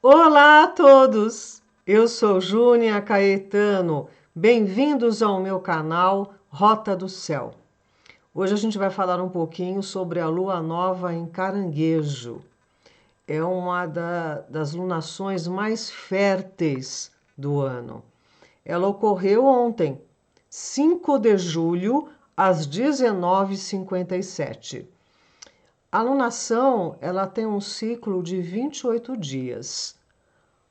Olá a todos! Eu sou Júnia Caetano. Bem-vindos ao meu canal Rota do Céu. Hoje a gente vai falar um pouquinho sobre a lua nova em Caranguejo. É uma das lunações mais férteis do ano. Ela ocorreu ontem, 5 de julho, às 19h57. A lunação, ela tem um ciclo de 28 dias.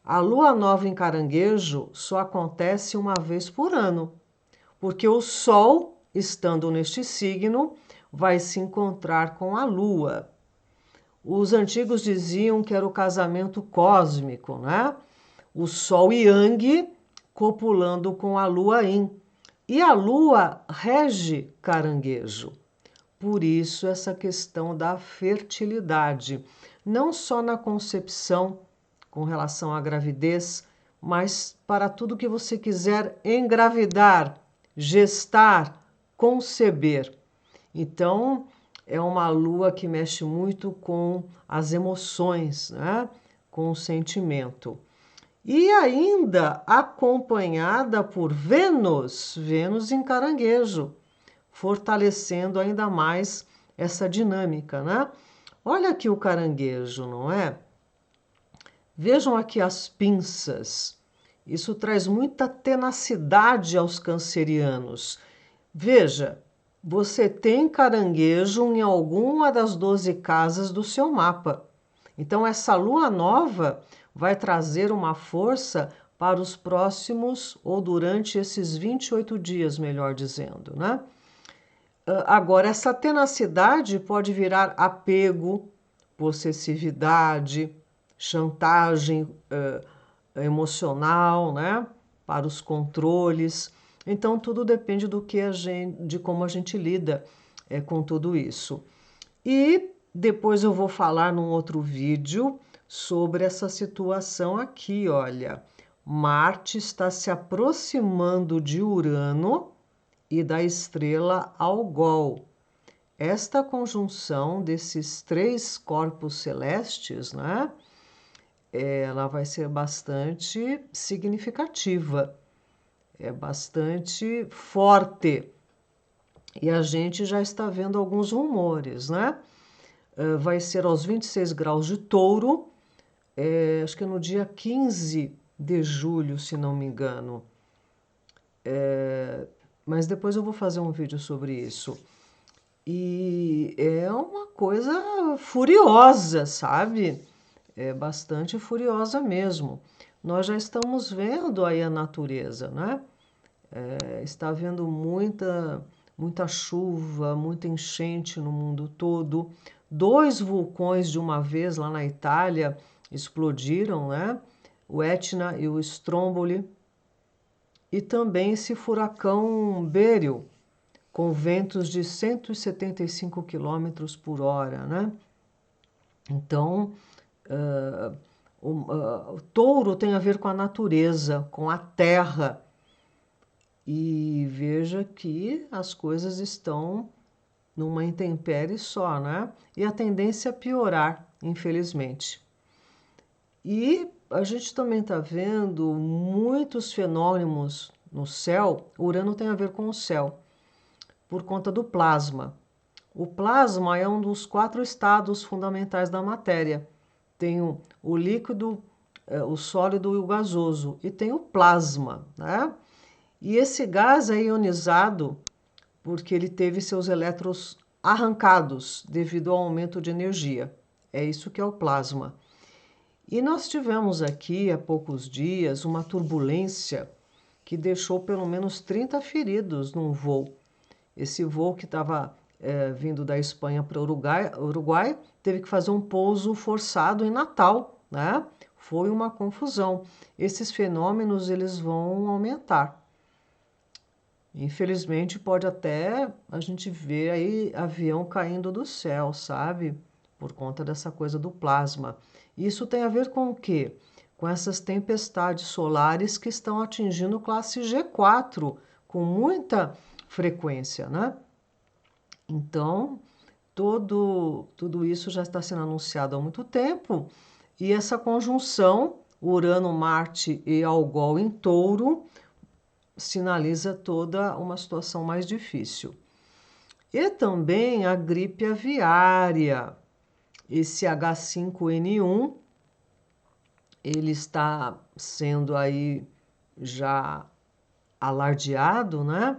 A lua nova em Caranguejo só acontece uma vez por ano, porque o Sol, estando neste signo, vai se encontrar com a Lua. Os antigos diziam que era o casamento cósmico, né? O Sol Yang copulando com a Lua Yin. E a Lua rege Caranguejo. Por isso, essa questão da fertilidade, não só na concepção, com relação à gravidez, mas para tudo que você quiser engravidar, gestar, conceber. Então, é uma lua que mexe muito com as emoções, né? Com o sentimento. E ainda acompanhada por Vênus em Caranguejo, fortalecendo ainda mais essa dinâmica, né? Olha aqui o caranguejo, não é? Vejam aqui as pinças. Isso traz muita tenacidade aos cancerianos. Veja, você tem caranguejo em alguma das 12 casas do seu mapa. Então, essa lua nova vai trazer uma força para os próximos, ou durante esses 28 dias, melhor dizendo, né? Agora, essa tenacidade pode virar apego, possessividade, chantagem emocional, né? Para os controles. Então, tudo depende do que de como a gente lida com tudo isso. E depois eu vou falar num outro vídeo sobre essa situação aqui, olha. Marte está se aproximando de Urano e da estrela Algol. Esta conjunção desses três corpos celestes, né, ela vai ser bastante significativa, é bastante forte. E a gente já está vendo alguns rumores, né? Vai ser aos 26 graus de Touro, acho que é no dia 15 de julho, se não me engano. Mas depois eu vou fazer um vídeo sobre isso. E é uma coisa furiosa, sabe? É bastante furiosa mesmo. Nós já estamos vendo aí a natureza, né? Está havendo muita chuva, muita enchente no mundo todo. 2 vulcões de uma vez lá na Itália explodiram, né? O Etna e o Stromboli. E também esse furacão Beryl, com ventos de 175 quilômetros por hora, né? Então, o touro tem a ver com a natureza, com a terra. E veja que as coisas estão numa intempérie só, né? E a tendência é piorar, infelizmente. E a gente também está vendo muitos fenômenos no céu. O Urano tem a ver com o céu, por conta do plasma. O plasma é um dos 4 estados fundamentais da matéria. Tem o líquido, o sólido e o gasoso. E tem o plasma, né? E esse gás é ionizado porque ele teve seus elétrons arrancados devido ao aumento de energia. É isso que é o plasma. E nós tivemos aqui há poucos dias uma turbulência que deixou pelo menos 30 feridos num voo. Esse voo que estava vindo da Espanha para o Uruguai teve que fazer um pouso forçado em Natal, né? Foi uma confusão. Esses fenômenos eles vão aumentar. Infelizmente pode até a gente ver aí avião caindo do céu, sabe? Por conta dessa coisa do plasma. Isso tem a ver com o quê? Com essas tempestades solares que estão atingindo classe G4 com muita frequência, né? Então, tudo isso já está sendo anunciado há muito tempo E essa conjunção, Urano, Marte e Algol em Touro, sinaliza toda uma situação mais difícil. E também a gripe aviária, esse H5N1, ele está sendo aí já alardeado, né?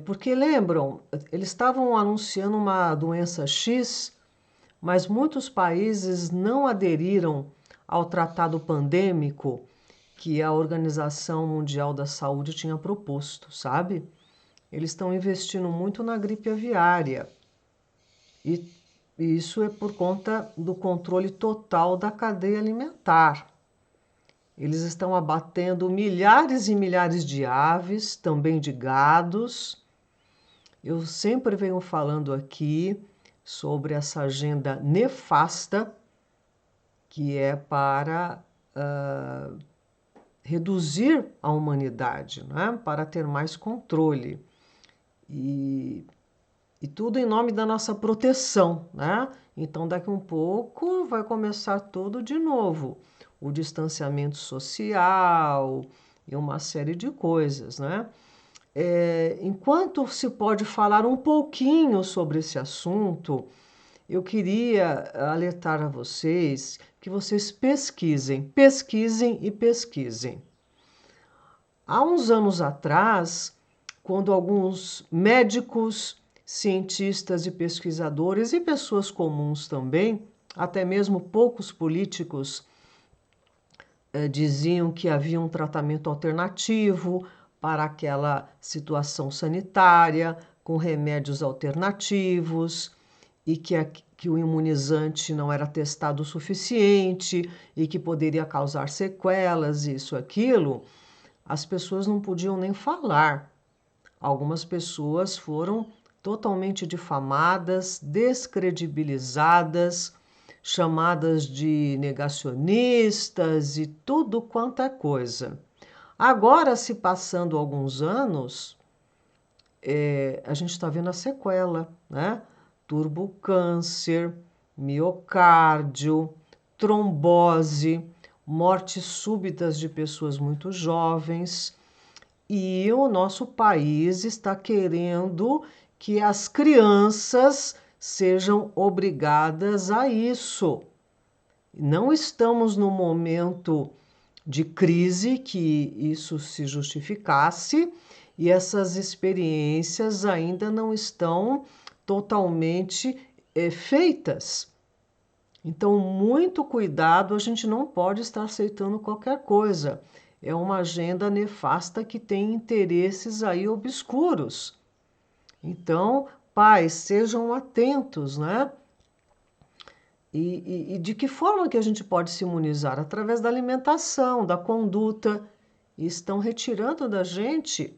Porque lembram, eles estavam anunciando uma doença X, mas muitos países não aderiram ao tratado pandêmico que a Organização Mundial da Saúde tinha proposto, sabe? Eles estão investindo muito na gripe aviária. E isso é por conta do controle total da cadeia alimentar. Eles estão abatendo milhares e milhares de aves, também de gados. Eu sempre venho falando aqui sobre essa agenda nefasta que é para reduzir a humanidade, né? Para ter mais controle. E tudo em nome da nossa proteção, né? Então, daqui um pouco vai começar tudo de novo. O distanciamento social e uma série de coisas, né? Enquanto se pode falar um pouquinho sobre esse assunto, eu queria alertar a vocês que vocês pesquisem, pesquisem e pesquisem. Há uns anos atrás, quando alguns médicos, cientistas e pesquisadores e pessoas comuns também, até mesmo poucos políticos, diziam que havia um tratamento alternativo para aquela situação sanitária, com remédios alternativos, e que o imunizante não era testado o suficiente e que poderia causar sequelas, isso, aquilo, as pessoas não podiam nem falar. Algumas pessoas foram totalmente difamadas, descredibilizadas, chamadas de negacionistas e tudo quanto é coisa. Agora, se passando alguns anos, a gente está vendo a sequela, né? Turbocâncer, miocárdio, trombose, mortes súbitas de pessoas muito jovens. E o nosso país está querendo que as crianças sejam obrigadas a isso. Não estamos no momento de crise que isso se justificasse e essas experiências ainda não estão totalmente feitas. Então, muito cuidado, a gente não pode estar aceitando qualquer coisa. É uma agenda nefasta que tem interesses aí obscuros. Então, pais, sejam atentos, né? E de que forma que a gente pode se imunizar? Através da alimentação, da conduta. E estão retirando da gente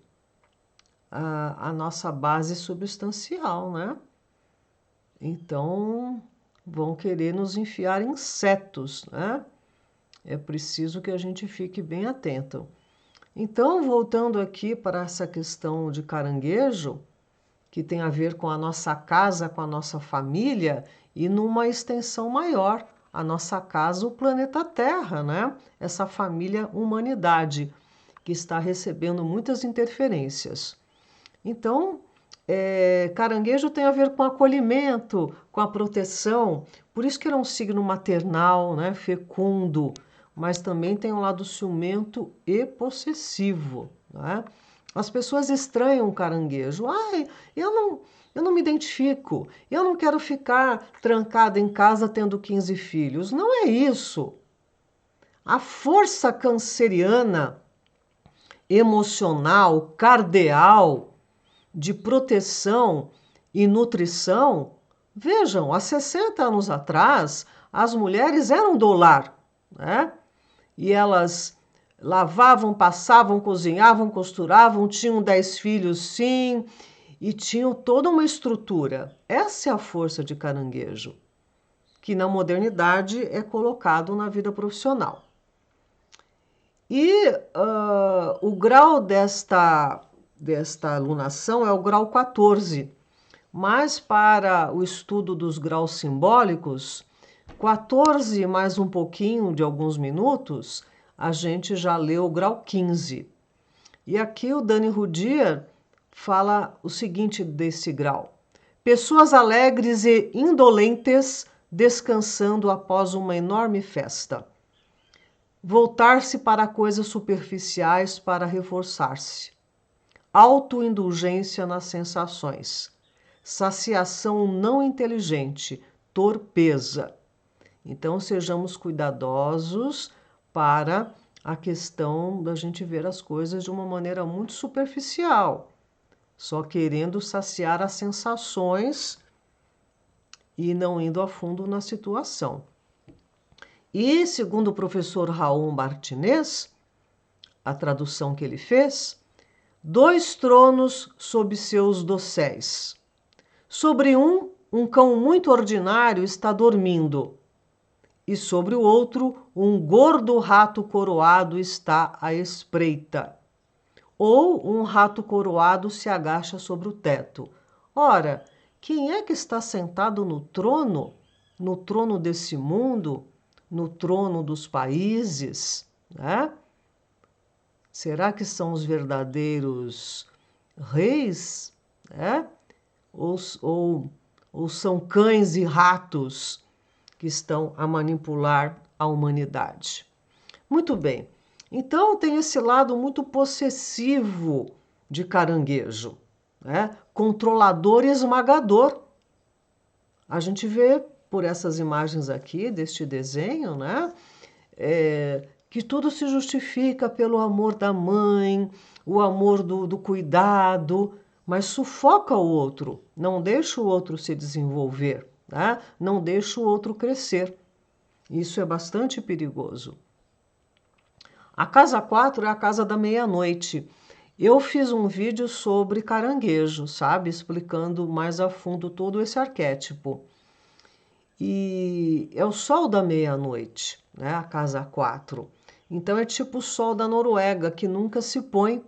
a nossa base substancial, né? Então, vão querer nos enfiar insetos, né? É preciso que a gente fique bem atento. Então, voltando aqui para essa questão de caranguejo, que tem a ver com a nossa casa, com a nossa família e numa extensão maior, a nossa casa, o planeta Terra, né? Essa família humanidade, que está recebendo muitas interferências. Então, caranguejo tem a ver com acolhimento, com a proteção, por isso que ele é um signo maternal, né? Fecundo, mas também tem um lado ciumento e possessivo, né? As pessoas estranham o caranguejo. Ai, eu não me identifico, eu não quero ficar trancada em casa tendo 15 filhos. Não é isso. A força canceriana, emocional, cardeal, de proteção e nutrição, vejam, há 60 anos atrás, as mulheres eram do lar, né? E elas lavavam, passavam, cozinhavam, costuravam, tinham 10 filhos, sim, e tinham toda uma estrutura. Essa é a força de caranguejo, que na modernidade é colocado na vida profissional. E o grau desta alunação é o grau 14, mas para o estudo dos graus simbólicos, 14 mais um pouquinho de alguns minutos, a gente já leu o grau 15. E aqui o Dani Rudier fala o seguinte desse grau. Pessoas alegres e indolentes descansando após uma enorme festa. Voltar-se para coisas superficiais para reforçar-se. Autoindulgência nas sensações. Saciação não inteligente. Torpeza. Então, sejamos cuidadosos para a questão da gente ver as coisas de uma maneira muito superficial, só querendo saciar as sensações e não indo a fundo na situação. E, segundo o professor Raul Martinez, a tradução que ele fez, 2 tronos sob seus dosséis. Sobre um cão muito ordinário está dormindo, e sobre o outro, um gordo rato coroado está à espreita. Ou um rato coroado se agacha sobre o teto. Ora, quem é que está sentado no trono? No trono desse mundo? No trono dos países? Né? Será que são os verdadeiros reis? Né? Ou são cães e ratos que estão a manipular a humanidade? Muito bem. Então, tem esse lado muito possessivo de Caranguejo, né? Controlador e esmagador. A gente vê por essas imagens aqui, deste desenho, né? Que tudo se justifica pelo amor da mãe, o amor do cuidado, mas sufoca o outro, não deixa o outro se desenvolver, né? Não deixa o outro crescer. Isso é bastante perigoso. A casa 4 é a casa da meia-noite. Eu fiz um vídeo sobre caranguejo, sabe? Explicando mais a fundo todo esse arquétipo. E é o sol da meia-noite, né? A casa 4. Então é tipo o sol da Noruega, que nunca se põe.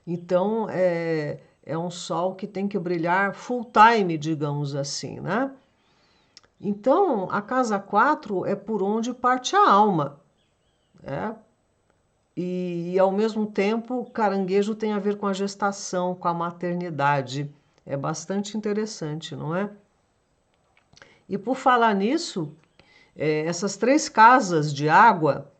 Então é um sol que tem que brilhar full time, digamos assim, né? Então a casa 4 é por onde parte a alma, né? E, ao mesmo tempo, o caranguejo tem a ver com a gestação, com a maternidade. É bastante interessante, não é? E por falar nisso, essas 3 casas de água,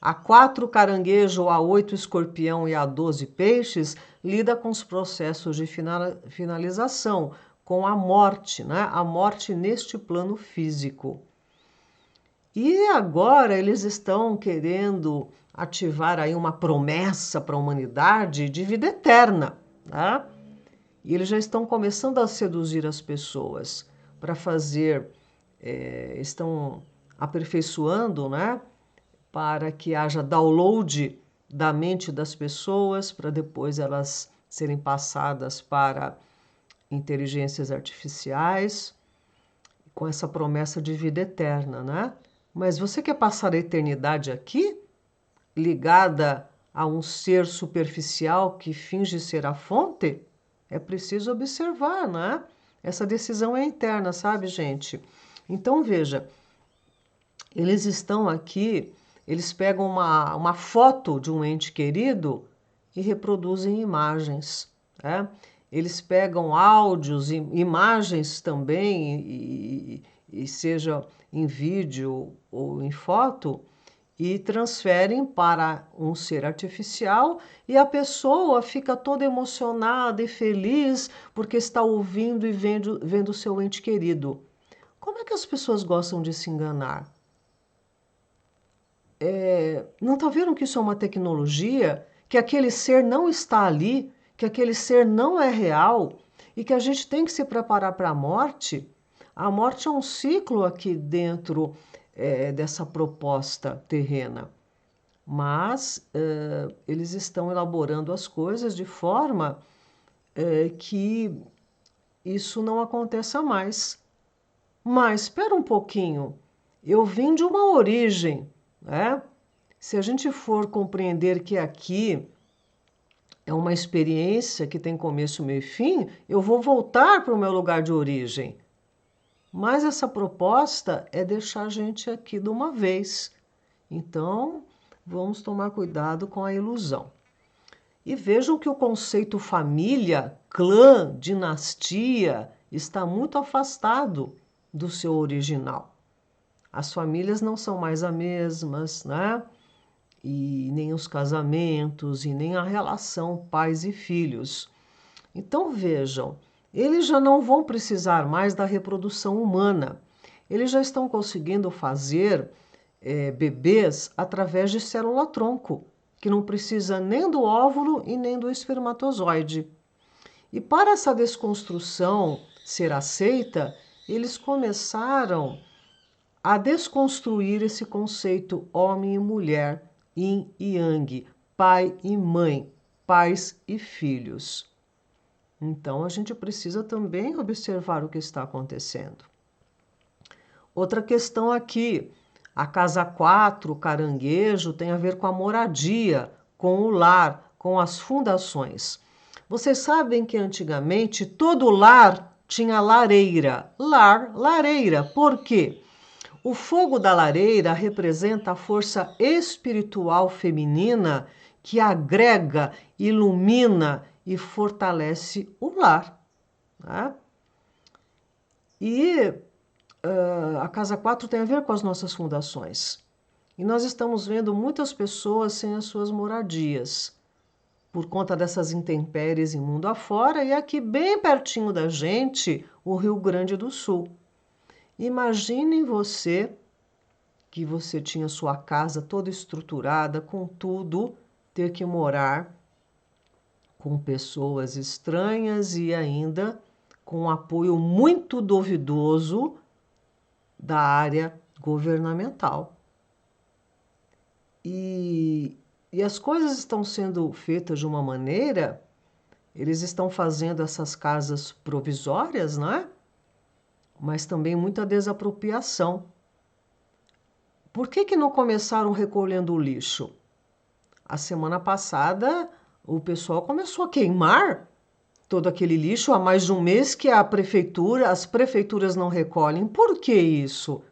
a 4 caranguejo, a 8 escorpião e a 12 peixes, lida com os processos de finalização, com a morte, né? A morte neste plano físico. E agora eles estão querendo ativar aí uma promessa para a humanidade de vida eterna, né? E eles já estão começando a seduzir as pessoas para fazer, estão aperfeiçoando, né? Para que haja download da mente das pessoas, para depois elas serem passadas para inteligências artificiais, com essa promessa de vida eterna, né? Mas você quer passar a eternidade aqui, ligada a um ser superficial que finge ser a fonte? É preciso observar, né? Essa decisão é interna, sabe, gente? Então, veja, eles estão aqui, eles pegam uma foto de um ente querido e reproduzem imagens, né? Eles pegam áudios, imagens também, e seja em vídeo ou em foto, e transferem para um ser artificial e a pessoa fica toda emocionada e feliz porque está ouvindo e vendo o seu ente querido. Como é que as pessoas gostam de se enganar? Não está vendo que isso é uma tecnologia, que aquele ser não está ali, que aquele ser não é real e que a gente tem que se preparar para a morte? A morte é um ciclo aqui dentro dessa proposta terrena, mas eles estão elaborando as coisas de forma que isso não aconteça mais. Mas espera um pouquinho, eu vim de uma origem, né? Se a gente for compreender que aqui é uma experiência que tem começo, meio e fim, eu vou voltar para o meu lugar de origem. Mas essa proposta é deixar a gente aqui de uma vez. Então, vamos tomar cuidado com a ilusão. E vejam que o conceito família, clã, dinastia está muito afastado do seu original. As famílias não são mais as mesmas, né? E nem os casamentos, e nem a relação pais e filhos. Então vejam, eles já não vão precisar mais da reprodução humana. Eles já estão conseguindo fazer bebês através de célula-tronco, que não precisa nem do óvulo e nem do espermatozoide. E para essa desconstrução ser aceita, eles começaram a desconstruir esse conceito homem e mulher, yin e yang, pai e mãe, pais e filhos. Então a gente precisa também observar o que está acontecendo. Outra questão aqui, a casa 4, o caranguejo, tem a ver com a moradia, com o lar, com as fundações. Vocês sabem que antigamente todo lar tinha lareira. Lareira. Por quê? O fogo da lareira representa a força espiritual feminina que agrega, ilumina e fortalece o lar. Né? E a casa 4 tem a ver com as nossas fundações. E nós estamos vendo muitas pessoas sem as suas moradias, por conta dessas intempéries em mundo afora, e aqui bem pertinho da gente, o Rio Grande do Sul. Imaginem você, que você tinha sua casa toda estruturada, com tudo, ter que morar com pessoas estranhas e ainda com um apoio muito duvidoso da área governamental. E as coisas estão sendo feitas de uma maneira, eles estão fazendo essas casas provisórias, né? Mas também muita desapropriação. Por que não começaram recolhendo o lixo? A semana passada, o pessoal começou a queimar todo aquele lixo há mais de um mês que as prefeituras não recolhem. Por que isso?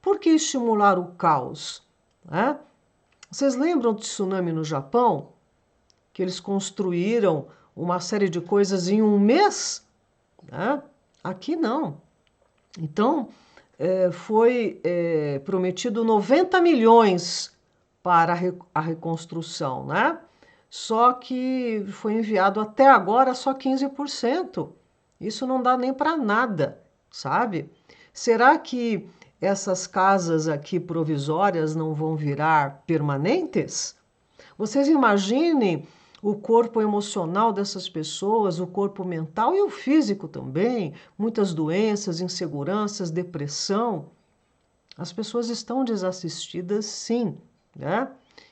Por que estimular o caos? Né? Vocês lembram do tsunami no Japão? Que eles construíram uma série de coisas em um mês? Né? Aqui não. Então, foi prometido 90 milhões para a reconstrução, né? Só que foi enviado até agora só 15%. Isso não dá nem para nada, sabe? Será que essas casas aqui provisórias não vão virar permanentes? Vocês imaginem o corpo emocional dessas pessoas, o corpo mental e o físico também, muitas doenças, inseguranças, depressão. As pessoas estão desassistidas, sim, né?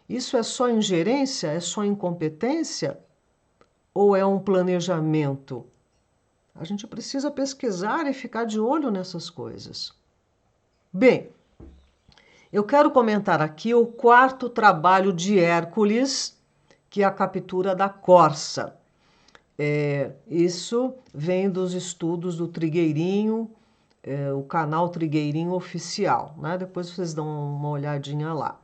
Isso é só ingerência? É só incompetência? Ou é um planejamento? A gente precisa pesquisar e ficar de olho nessas coisas. Bem, eu quero comentar aqui o quarto trabalho de Hércules, que é a captura da corça. Isso vem dos estudos do Trigueirinho, o canal Trigueirinho Oficial, né? Depois vocês dão uma olhadinha lá.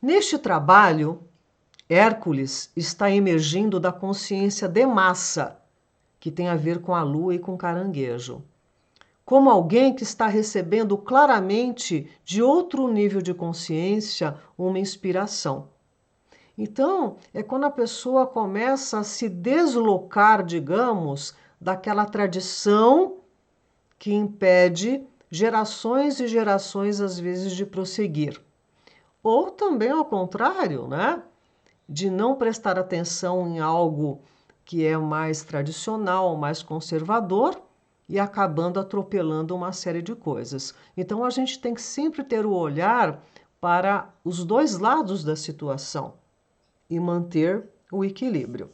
Neste trabalho, Hércules está emergindo da consciência de massa, que tem a ver com a lua e com o caranguejo, como alguém que está recebendo claramente de outro nível de consciência uma inspiração. Então, é quando a pessoa começa a se deslocar, digamos, daquela tradição que impede gerações e gerações, às vezes, de prosseguir. Ou também ao contrário, né? De não prestar atenção em algo que é mais tradicional, mais conservador, e acabando atropelando uma série de coisas. Então, a gente tem que sempre ter o olhar para os dois lados da situação e manter o equilíbrio.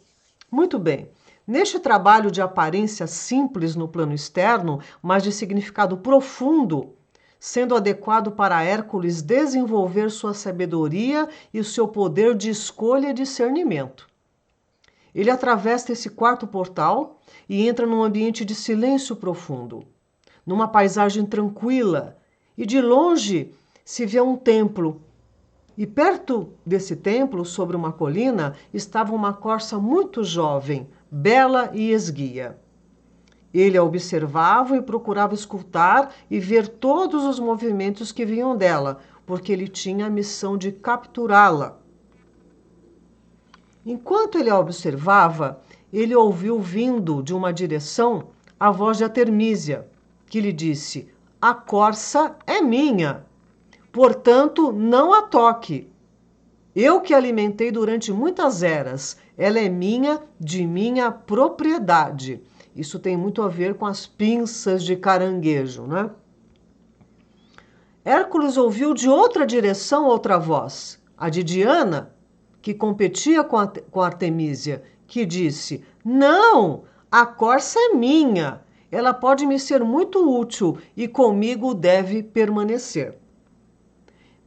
Muito bem. Neste trabalho de aparência simples no plano externo, mas de significado profundo, sendo adequado para Hércules desenvolver sua sabedoria e o seu poder de escolha e discernimento. Ele atravessa esse quarto portal e entra num ambiente de silêncio profundo. numa paisagem tranquila, e de longe se vê um templo. E perto desse templo, sobre uma colina, estava uma corça muito jovem, bela e esguia. Ele a observava e procurava escutar e ver todos os movimentos que vinham dela, porque ele tinha a missão de capturá-la. Enquanto ele a observava, ele ouviu vindo de uma direção a voz de Artemísia, que lhe disse: "A corça é minha, portanto não a toque. Eu que a alimentei durante muitas eras, ela é minha, de minha propriedade." Isso tem muito a ver com as pinças de caranguejo, né? Hércules ouviu de outra direção outra voz, a de Diana, que competia com Artemísia, que disse: "Não, a corça é minha. Ela pode me ser muito útil e comigo deve permanecer."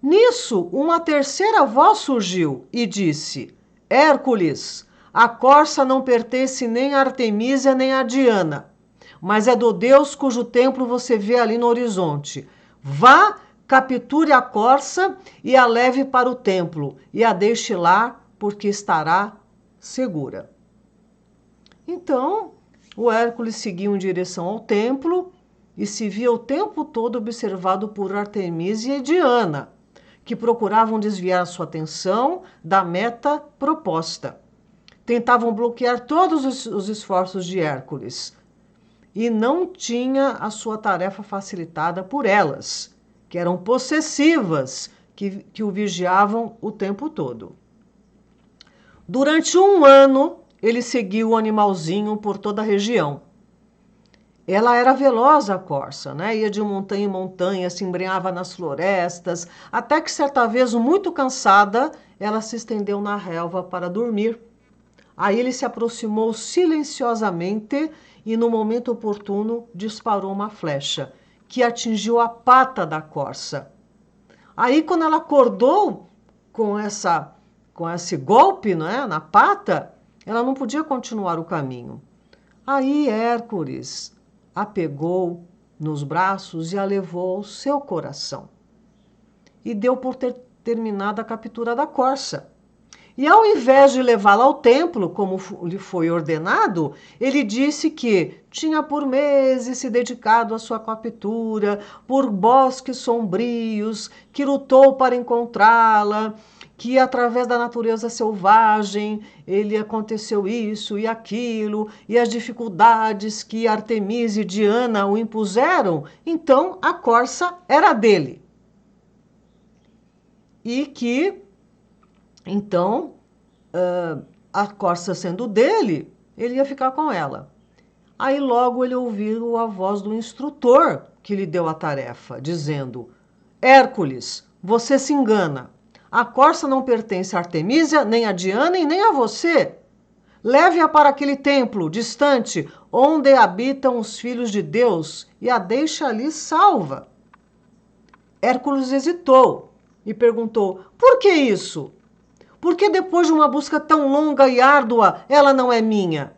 Nisso, uma terceira voz surgiu e disse: "Hércules, a corça não pertence nem a Artemísia nem a Diana, mas é do deus cujo templo você vê ali no horizonte. Vá, capture a corça e a leve para o templo, e a deixe lá, porque estará segura." Então, o Hércules seguiu em direção ao templo e se via o tempo todo observado por Artemísia e Diana, que procuravam desviar sua atenção da meta proposta. Tentavam bloquear todos os esforços de Hércules e não tinha a sua tarefa facilitada por elas, que eram possessivas, que o vigiavam o tempo todo. Durante 1 ano, ele seguiu o animalzinho por toda a região. Ela era veloz, a corça, né? Ia de montanha em montanha, se embrenhava nas florestas, até que certa vez, muito cansada, ela se estendeu na relva para dormir. Aí ele se aproximou silenciosamente e, no momento oportuno, disparou uma flecha, que atingiu a pata da corça. Aí, quando ela acordou com esse golpe, né, na pata, ela não podia continuar o caminho. Aí Hércules a pegou nos braços e a levou ao seu coração. E deu por ter terminado a captura da corça. E ao invés de levá-la ao templo, como lhe foi ordenado, ele disse que tinha por meses se dedicado à sua captura, por bosques sombrios, que lutou para encontrá-la, que através da natureza selvagem ele aconteceu isso e aquilo, e as dificuldades que Artemísia e Diana o impuseram, então a corça era dele. E que, então, a corça sendo dele, ele ia ficar com ela. Aí logo ele ouviu a voz do instrutor que lhe deu a tarefa, dizendo: "Hércules, você se engana. A corça não pertence a Artemísia, nem a Diana e nem a você. Leve-a para aquele templo distante, onde habitam os filhos de Deus, e a deixe ali salva." Hércules hesitou e perguntou: "Por que isso? Porque depois de uma busca tão longa e árdua, ela não é minha?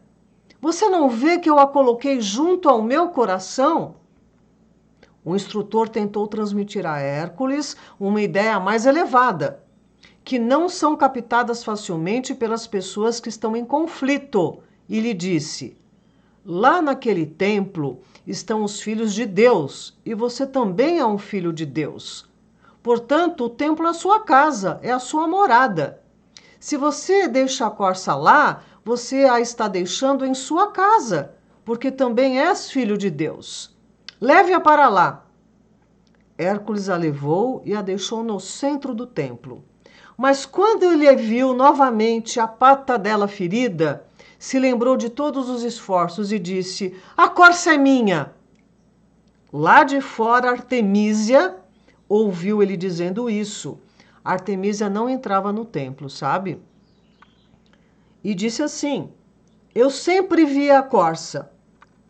Você não vê que eu a coloquei junto ao meu coração?" O instrutor tentou transmitir a Hércules uma ideia mais elevada, que não são captadas facilmente pelas pessoas que estão em conflito, e lhe disse: "Lá naquele templo estão os filhos de Deus, e você também é um filho de Deus. Portanto, o templo é a sua casa, é a sua morada. Se você deixa a corça lá, você a está deixando em sua casa, porque também és filho de Deus. Leve-a para lá." Hércules a levou e a deixou no centro do templo. Mas quando ele viu novamente a pata dela ferida, se lembrou de todos os esforços e disse: "A corça é minha." Lá de fora, Artemísia ouviu ele dizendo isso. Artemísia não entrava no templo, sabe? E disse assim: "Eu sempre vi a corça.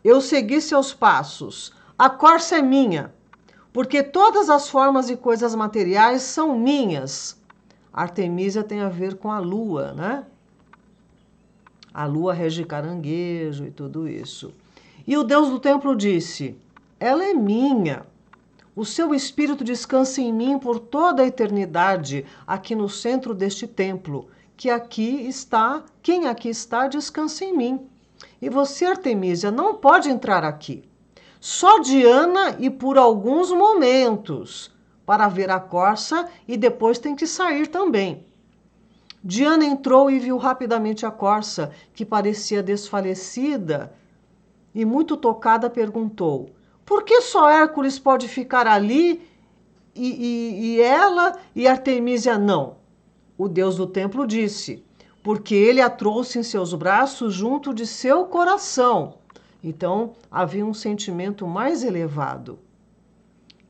Eu segui seus passos. A corça é minha, porque todas as formas e coisas materiais são minhas." Artemísia tem a ver com a lua, né? A lua rege caranguejo e tudo isso. E o deus do templo disse: ela é minha. O seu espírito descansa em mim por toda a eternidade, aqui no centro deste templo, que aqui está, quem aqui está, descansa em mim. E você, Artemísia, não pode entrar aqui. Só Diana e por alguns momentos, para ver a corça e depois tem que sair também. Diana entrou e viu rapidamente a corça, que parecia desfalecida, e muito tocada perguntou: por que só Hércules pode ficar ali e ela e Artemísia não? O deus do templo disse: porque ele a trouxe em seus braços junto de seu coração. Então havia um sentimento mais elevado.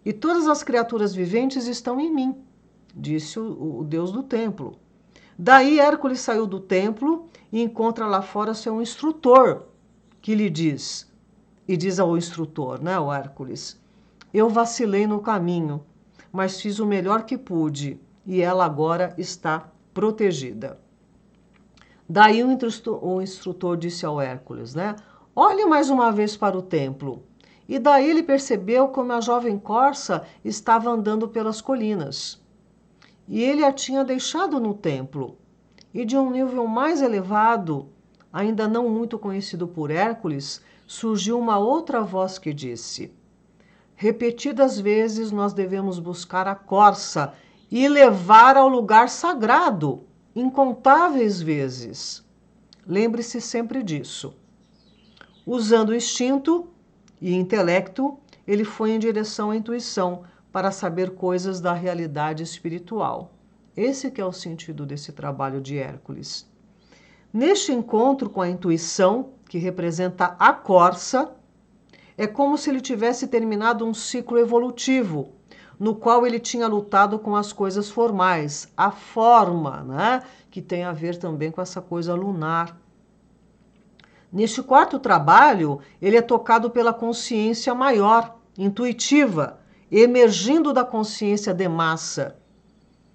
E todas as criaturas viventes estão em mim, disse o deus do templo. Daí Hércules saiu do templo e encontra lá fora seu instrutor, que lhe diz, e diz ao instrutor, né, o Hércules: eu vacilei no caminho, mas fiz o melhor que pude e ela agora está protegida. Daí o instrutor disse ao Hércules, né, olhe mais uma vez para o templo. E daí ele percebeu como a jovem corça estava andando pelas colinas. E ele a tinha deixado no templo. E de um nível mais elevado, ainda não muito conhecido por Hércules, surgiu uma outra voz que disse: repetidas vezes nós devemos buscar a corça e levar ao lugar sagrado, incontáveis vezes. Lembre-se sempre disso. Usando o instinto e intelecto, ele foi em direção à intuição para saber coisas da realidade espiritual. Esse que é o sentido desse trabalho de Hércules. Neste encontro com a intuição, que representa a corça, é como se ele tivesse terminado um ciclo evolutivo, no qual ele tinha lutado com as coisas formais, a forma, né? Que tem a ver também com essa coisa lunar. Neste quarto trabalho, ele é tocado pela consciência maior, intuitiva, emergindo da consciência de massa,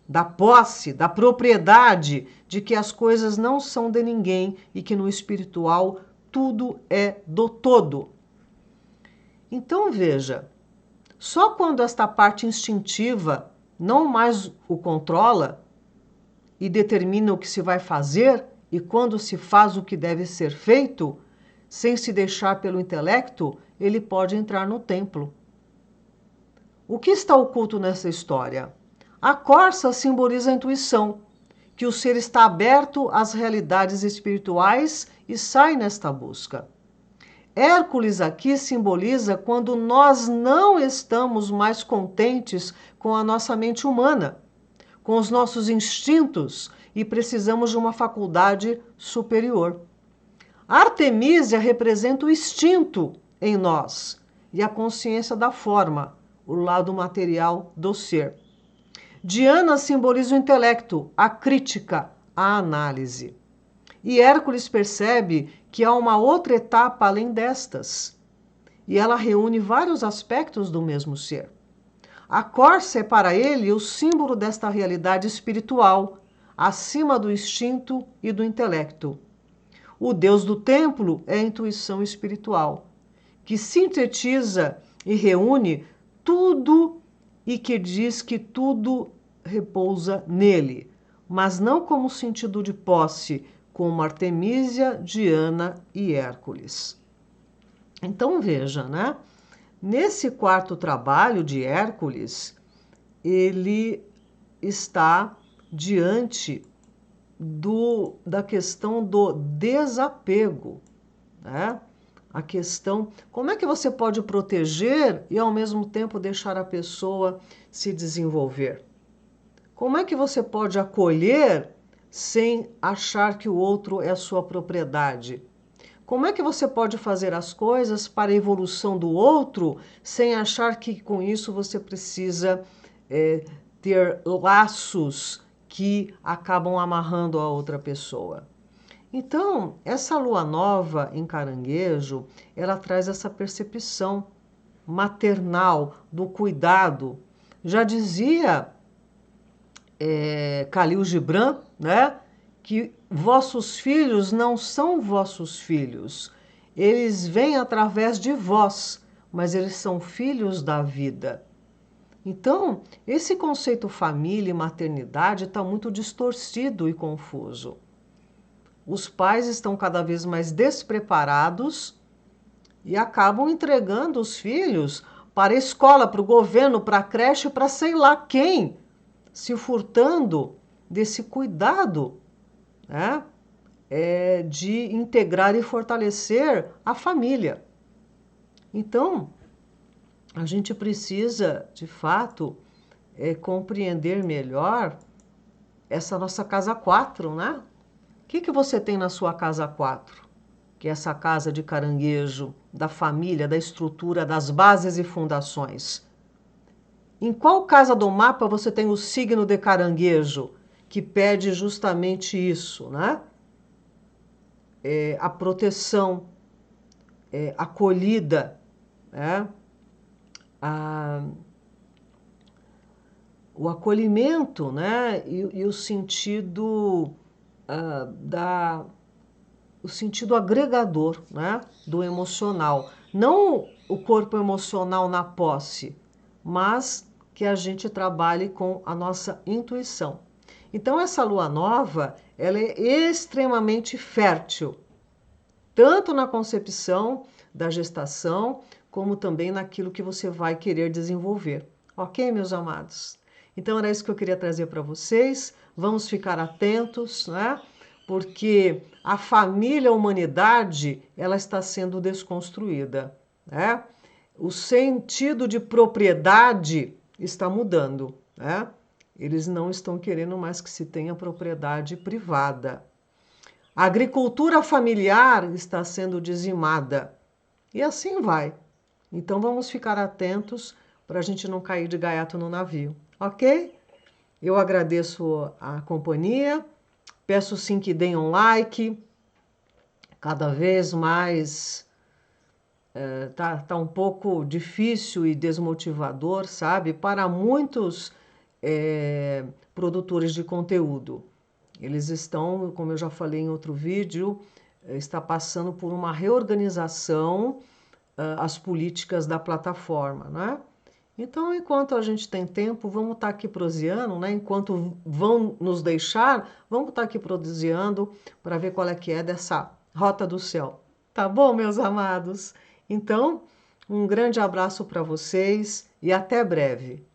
da posse, da propriedade de que as coisas não são de ninguém e que no espiritual tudo é do todo. Então veja, só quando esta parte instintiva não mais o controla e determina o que se vai fazer e quando se faz o que deve ser feito, sem se deixar pelo intelecto, ele pode entrar no templo. O que está oculto nessa história? A corça simboliza a intuição, que o ser está aberto às realidades espirituais e sai nesta busca. Hércules aqui simboliza quando nós não estamos mais contentes com a nossa mente humana, com os nossos instintos e precisamos de uma faculdade superior. A Artemísia representa o instinto em nós e a consciência da forma, o lado material do ser. Diana simboliza o intelecto, a crítica, a análise. E Hércules percebe que há uma outra etapa além destas, e ela reúne vários aspectos do mesmo ser. A corça é para ele o símbolo desta realidade espiritual, acima do instinto e do intelecto. O deus do templo é a intuição espiritual, que sintetiza e reúne tudo e que diz que tudo repousa nele, mas não como sentido de posse, como Artemísia, Diana e Hércules. Então veja, né? Nesse quarto trabalho de Hércules, ele está diante da questão do desapego, né? A questão, como é que você pode proteger e ao mesmo tempo deixar a pessoa se desenvolver? Como é que você pode acolher sem achar que o outro é a sua propriedade? Como é que você pode fazer as coisas para a evolução do outro sem achar que com isso você precisa ter laços que acabam amarrando a outra pessoa? Então, essa lua nova em Caranguejo, ela traz essa percepção maternal do cuidado. Já dizia Khalil Gibran, né, que vossos filhos não são vossos filhos, eles vêm através de vós, mas eles são filhos da vida. Então, esse conceito família e maternidade está muito distorcido e confuso. Os pais estão cada vez mais despreparados e acabam entregando os filhos para a escola, para o governo, para a creche, para sei lá quem, se furtando desse cuidado, né, de integrar e fortalecer a família. Então, a gente precisa, de fato, compreender melhor essa nossa casa 4, né? O que você tem na sua casa 4? Que é essa casa de caranguejo, da família, da estrutura, das bases e fundações. Em qual casa do mapa você tem o signo de caranguejo, que pede justamente isso, né? A proteção, a acolhida, né? O acolhimento, né? E o sentido o sentido agregador, né? Do emocional. Não o corpo emocional na posse, mas que a gente trabalhe com a nossa intuição. Então, essa lua nova, ela é extremamente fértil, tanto na concepção da gestação, como também naquilo que você vai querer desenvolver. Ok, meus amados? Então, era isso que eu queria trazer para vocês. Vamos ficar atentos, né? Porque a família, a humanidade, ela está sendo desconstruída, né? O sentido de propriedade está mudando, né? Eles não estão querendo mais que se tenha propriedade privada. A agricultura familiar está sendo dizimada. E assim vai. Então vamos ficar atentos para a gente não cair de gaiato no navio, ok? Eu agradeço a companhia, peço sim que deem um like, cada vez mais tá um pouco difícil e desmotivador, sabe? Para muitos produtores de conteúdo. Eles estão, como eu já falei em outro vídeo, está passando por uma reorganização as políticas da plataforma, né? Então, enquanto a gente tem tempo, vamos estar aqui proseando, né? Enquanto vão nos deixar, vamos estar aqui proseando para ver qual é que é dessa rota do céu. Tá bom, meus amados? Então, um grande abraço para vocês e até breve.